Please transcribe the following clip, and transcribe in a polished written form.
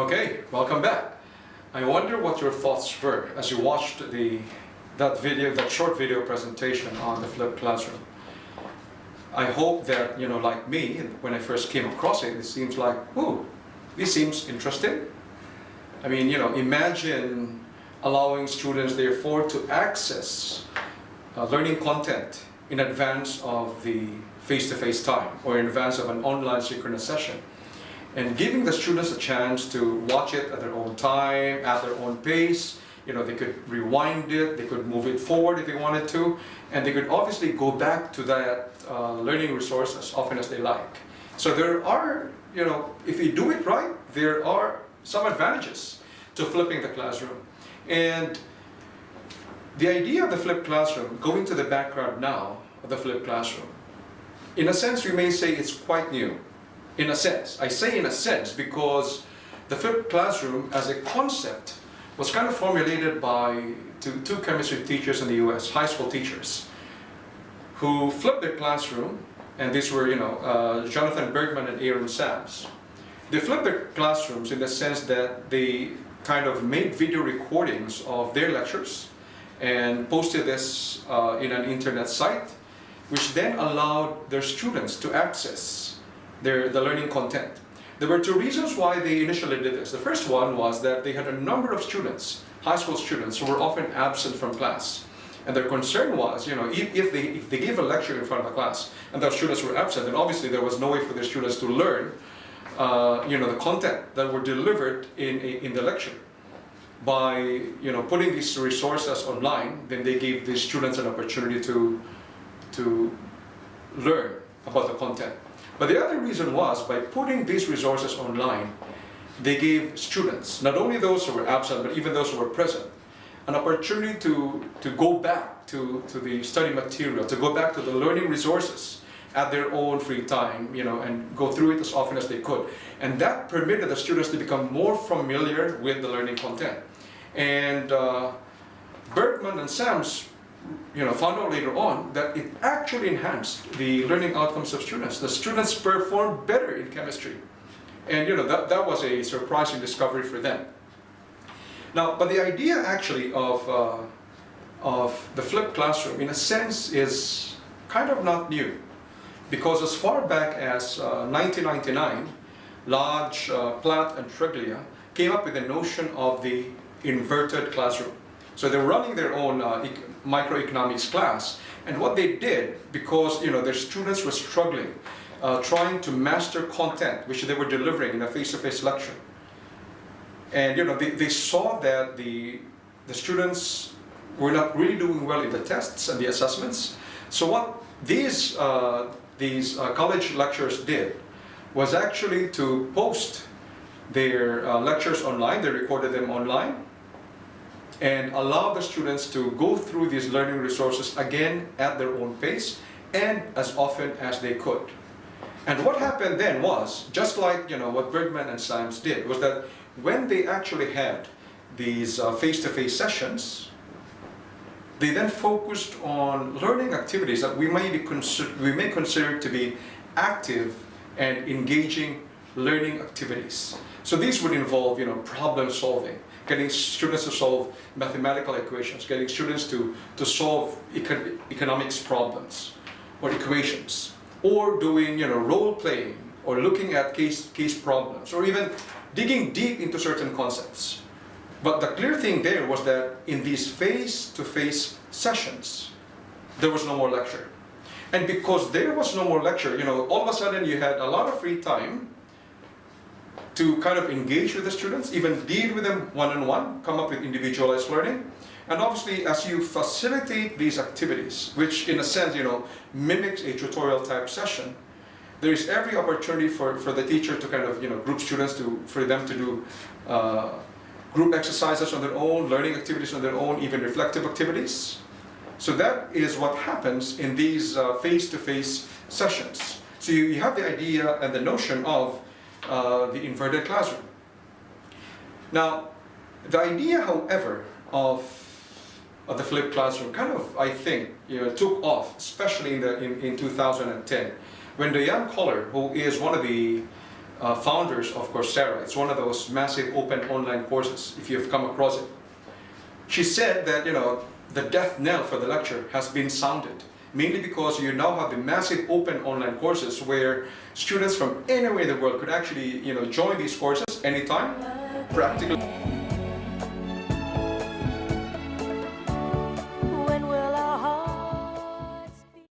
Okay, welcome back. I wonder what your thoughts were as you watched that short video presentation on the flipped classroom. I hope that, like me, when I first came across it, it seems like, ooh, this seems interesting. I mean, imagine allowing students, therefore, to access learning content in advance of the face-to-face time or in advance of an online synchronous session, and giving the students a chance to watch it at their own time, at their own pace. They could rewind it, they could move it forward if they wanted to, and they could obviously go back to that learning resource as often as they like. So there are, if you do it right, there are some advantages to flipping the classroom. And the idea of the flipped classroom, going to the background now of the flipped classroom, in a sense we may say it's quite new. In a sense. I say in a sense because the flipped classroom as a concept was kind of formulated by two chemistry teachers in the US, high school teachers, who flipped their classroom, and these were, Jonathan Bergmann and Sams. They flipped their classrooms in the sense that they kind of made video recordings of their lectures and posted this in an internet site, which then allowed their students to access the learning content. There were two reasons why they initially did this. The first one was that they had a number of students, high school students, who were often absent from class. And their concern was, if they gave a lecture in front of a class and those students were absent, then obviously there was no way for their students to learn the content that were delivered in the lecture. By putting these resources online, then they gave the students an opportunity to learn about the content. But the other reason was, by putting these resources online, they gave students, not only those who were absent, but even those who were present, an opportunity to go back to the study material, to go back to the learning resources at their own free time, and go through it as often as they could. And that permitted the students to become more familiar with the learning content. And Bergmann and Sams found out later on that it actually enhanced the learning outcomes of students. The students performed better in chemistry. And that was a surprising discovery for them. Now, but the idea actually of the flipped classroom, in a sense, is kind of not new. Because as far back as 1999, Lage, Platt and Treglia came up with the notion of the inverted classroom. So they were running their own microeconomics class, and what they did, because their students were struggling, trying to master content which they were delivering in a face-to-face lecture, and they saw that the students were not really doing well in the tests and the assessments. So what these college lecturers did was actually to post their lectures online. They recorded them online and allow the students to go through these learning resources again at their own pace and as often as they could. And what happened then was, just like what Bergmann and Sams did, was that when they actually had these face-to-face sessions, they then focused on learning activities that we may consider to be active and engaging learning activities. So these would involve problem solving, getting students to solve mathematical equations, getting students to solve economics problems or equations, or doing role playing, or looking at case problems, or even digging deep into certain concepts. But the clear thing there was that in these face-to-face sessions, there was no more lecture. And because there was no more lecture, all of a sudden you had a lot of free time to kind of engage with the students, even deal with them one-on-one, come up with individualized learning. And obviously, as you facilitate these activities, which in a sense, mimics a tutorial type session, there is every opportunity for the teacher to kind of, group students for them to do group exercises on their own, learning activities on their own, even reflective activities. So that is what happens in these face-to-face sessions. So you have the idea and the notion of the inverted classroom. Now, the idea, however, of the flipped classroom kind of, I think, took off, especially in 2010, when Diane Kohler, who is one of the founders of Coursera. It's one of those massive open online courses, if you've come across it. She said that, the death knell for the lecture has been sounded, mainly because you now have the massive open online courses where students from anywhere in the world could actually, join these courses anytime, practically.